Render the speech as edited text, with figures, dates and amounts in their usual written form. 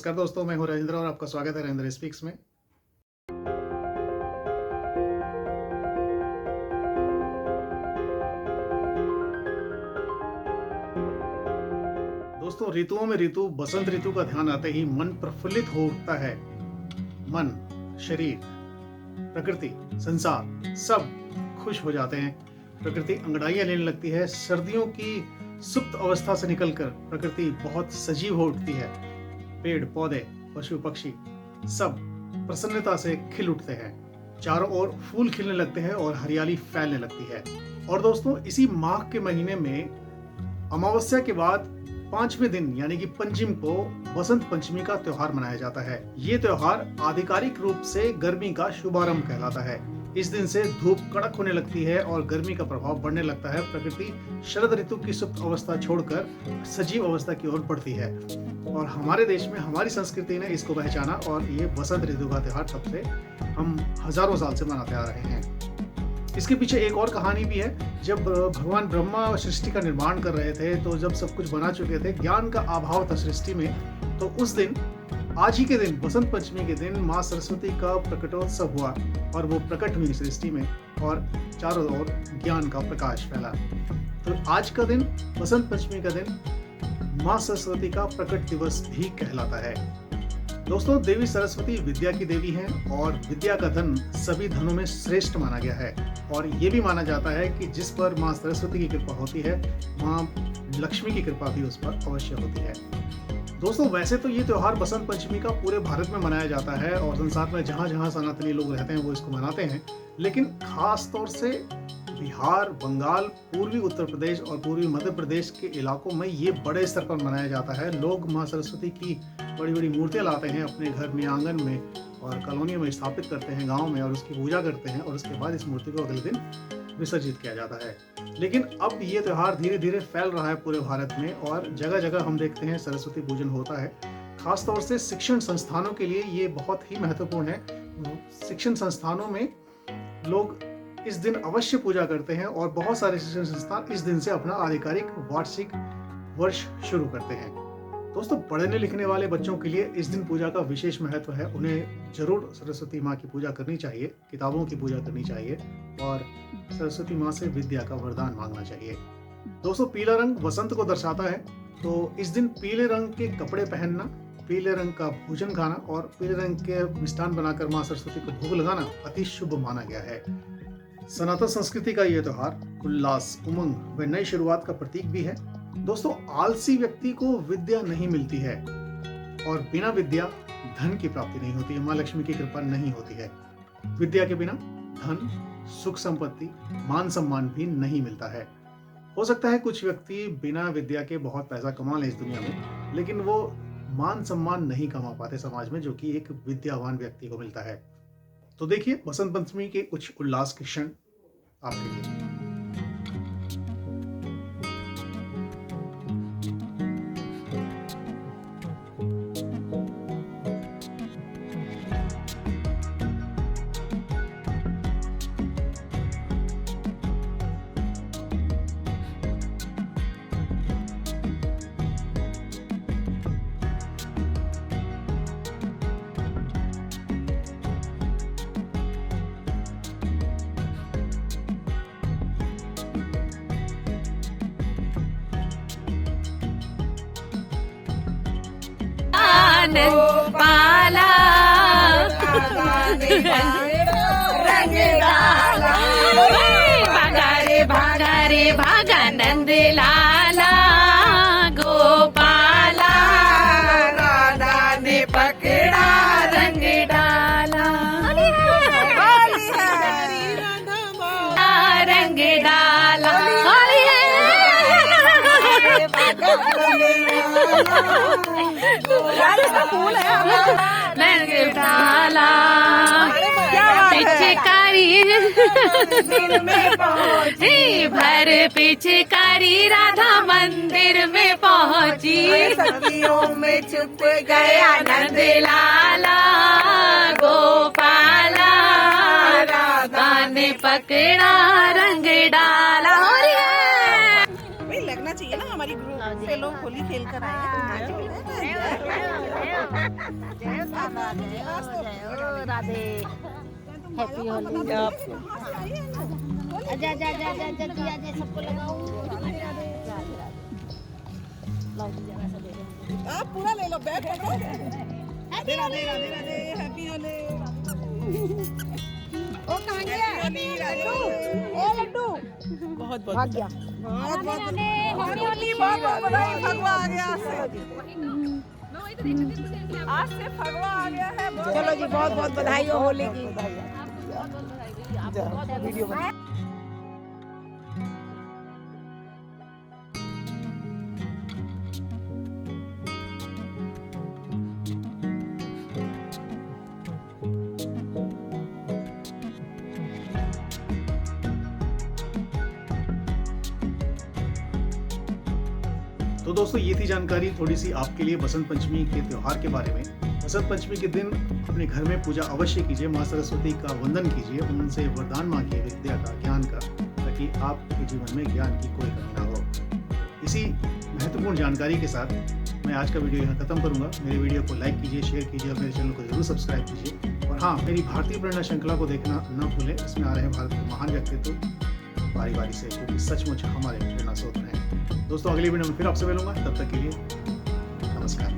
नमस्कार दोस्तों, मैं हूं राजेंद्र और आपका स्वागत है राजेंद्र स्पीक्स में। दोस्तों, ऋतुओं में ऋतु बसंत ऋतु का ध्यान आते ही मन प्रफुल्लित हो उठता है। मन, शरीर, प्रकृति, संसार सब खुश हो जाते हैं। प्रकृति अंगड़ाइयां लेने लगती है। सर्दियों की सुप्त अवस्था से निकलकर प्रकृति बहुत सजीव हो उठती है। पेड़ पौधे, पशु पक्षी सब प्रसन्नता से खिल उठते हैं। चारों ओर फूल खिलने लगते हैं और हरियाली फैलने लगती है। और दोस्तों, इसी माघ के महीने में अमावस्या के बाद 5वें दिन यानी कि पंचम को बसंत पंचमी का त्योहार मनाया जाता है। ये त्योहार आधिकारिक रूप से गर्मी का शुभारंभ कहलाता है। इस दिन से धूप कड़क होने लगती है और गर्मी का प्रभाव बढ़ने लगता है। प्रकृति शरद ऋतु की सुप्त अवस्था छोड़कर सजीव अवस्था की ओर बढ़ती है। और हमारे देश में हमारी संस्कृति ने इसको पहचाना और ये बसंत ऋतु का त्योहार तब से हम हजारों साल से मनाते आ रहे हैं। इसके पीछे एक और कहानी भी है। जब भगवान ब्रह्मा सृष्टि का निर्माण कर रहे थे, तो जब सब कुछ बना चुके थे, ज्ञान का अभाव था सृष्टि में, तो उस दिन आज ही के दिन बसंत पंचमी के दिन माँ सरस्वती का प्रकटोत्सव हुआ और वो प्रकट हुई सृष्टि में और चारों ओर ज्ञान का प्रकाश फैला। तो आज का दिन, बसंत पंचमी का दिन, माँ सरस्वती का प्रकट दिवस भी कहलाता है। दोस्तों, देवी सरस्वती विद्या की देवी हैं और विद्या का धन सभी धनों में श्रेष्ठ माना गया है। और ये भी माना जाता है कि जिस पर माँ सरस्वती की कृपा होती है, माँ लक्ष्मी की कृपा भी उस पर अवश्य होती है। दोस्तों, वैसे तो ये त्योहार बसंत पंचमी का पूरे भारत में मनाया जाता है और संसार में जहाँ जहाँ सनातनी लोग रहते हैं वो इसको मनाते हैं। लेकिन खास तौर से बिहार, बंगाल, पूर्वी उत्तर प्रदेश और पूर्वी मध्य प्रदेश के इलाकों में ये बड़े स्तर पर मनाया जाता है। लोग माँ सरस्वती की बड़ी बड़ी मूर्तियाँ लाते हैं अपने घर में, आंगन में और कॉलोनियों में स्थापित करते हैं, गाँव में, और उसकी पूजा करते हैं और उसके बाद इस मूर्ति को अगले दिन विसर्जित किया जाता है। लेकिन अब ये त्योहार धीरे धीरे फैल रहा है पूरे भारत में और जगह जगह हम देखते हैं सरस्वती पूजन होता है। खास तौर से शिक्षण संस्थानों के लिए ये बहुत ही महत्वपूर्ण है। शिक्षण संस्थानों में लोग इस दिन अवश्य पूजा करते हैं और बहुत सारे शिक्षण संस्थान इस दिन से अपना आधिकारिक वार्षिक वर्ष शुरू करते हैं। दोस्तों, पढ़ने लिखने वाले बच्चों के लिए इस दिन पूजा का विशेष महत्व है। उन्हें जरूर सरस्वती माँ की पूजा करनी चाहिए, किताबों की पूजा करनी चाहिए और सरस्वती माँ से विद्या का वरदान मांगना चाहिए। दोस्तों, पीला रंग वसंत को दर्शाता है, तो इस दिन पीले रंग के कपड़े पहनना, पीले रंग का भोजन खाना और पीले रंग के मिष्ठान बनाकर माँ सरस्वती को भोग लगाना अति शुभ माना गया है। सनातन संस्कृति का यह त्योहार उल्लास, उमंग व नई शुरुआत का प्रतीक भी है। दोस्तों, आलसी व्यक्ति को विद्या नहीं मिलती है और बिना विद्या धन की प्राप्ति नहीं होती है, माँ लक्ष्मी की कृपा नहीं होती है। विद्या के बिना धन, सुख संपत्ति, मान सम्मान भी नहीं मिलता है। हो सकता है कुछ व्यक्ति बिना विद्या के बहुत पैसा कमा ले इस दुनिया में, लेकिन वो मान सम्मान नहीं कमा पाते समाज में, जो कि एक विद्यावान व्यक्ति को मिलता है। तो देखिए, बसंत पंचमी के कुछ उल्लास के क्षण आपके लिए। पाला रंग डाला, भागा रे भागा रे भागा नंद लाला, गोपाला राधा ने पकड़ा रंग डाला, रंग डाला, रंग डाला, पिचकारी भर पिचकारी राधा मंदिर में पहुंची, सखियों में छुप गया नंद लाला, गोपाला राधा ने पकड़ा रंग डाला। लगना चाहिए ना, हमारी ग्रुप से लोग होली खेल कर आए हैं। राधे हैप्पी होली। आजा जा जा जा जल्दी आ जा, सबको लगाओ। आप पूरा ले लो, बैग पकड़ो। राधे राधे राधे राधे, हैप्पी होली। ओ कहां गया लड्डू? ए लड्डू बहुत बहुत भाग गया। बहुत बहुत हैप्पी होली। बहुत बहुत बधाई। फगवा आ गया आज से फगवा आ गया है। चलो जी, बहुत बहुत बधाई हो होली की। वीडियो बना। तो दोस्तों, ये थी जानकारी थोड़ी सी आपके लिए बसंत पंचमी के त्योहार के बारे में। बसंत पंचमी के दिन अपने घर में पूजा अवश्य कीजिए, माँ सरस्वती का वंदन कीजिए, उनसे वरदान मांगिए विद्या का, ज्ञान का, ताकि आपके जीवन में ज्ञान की कोई कमी ना हो। इसी महत्वपूर्ण जानकारी के साथ मैं आज का वीडियो यहाँ खत्म करूँगा। मेरे वीडियो को लाइक कीजिए, शेयर कीजिए और मेरे चैनल को जरूर सब्सक्राइब कीजिए। और हाँ, मेरी भारतीय प्रेरणा श्रृंखला को देखना न भूलें। इसमें आ रहे हैं भारत के महान व्यक्तित्व बारी बारी से, जो कि सचमुच हमारे प्रेरणा स्रोत हैं। दोस्तों, अगली वीडियो में फिर आपसे मिलूंगा। तब तक के लिए नमस्कार।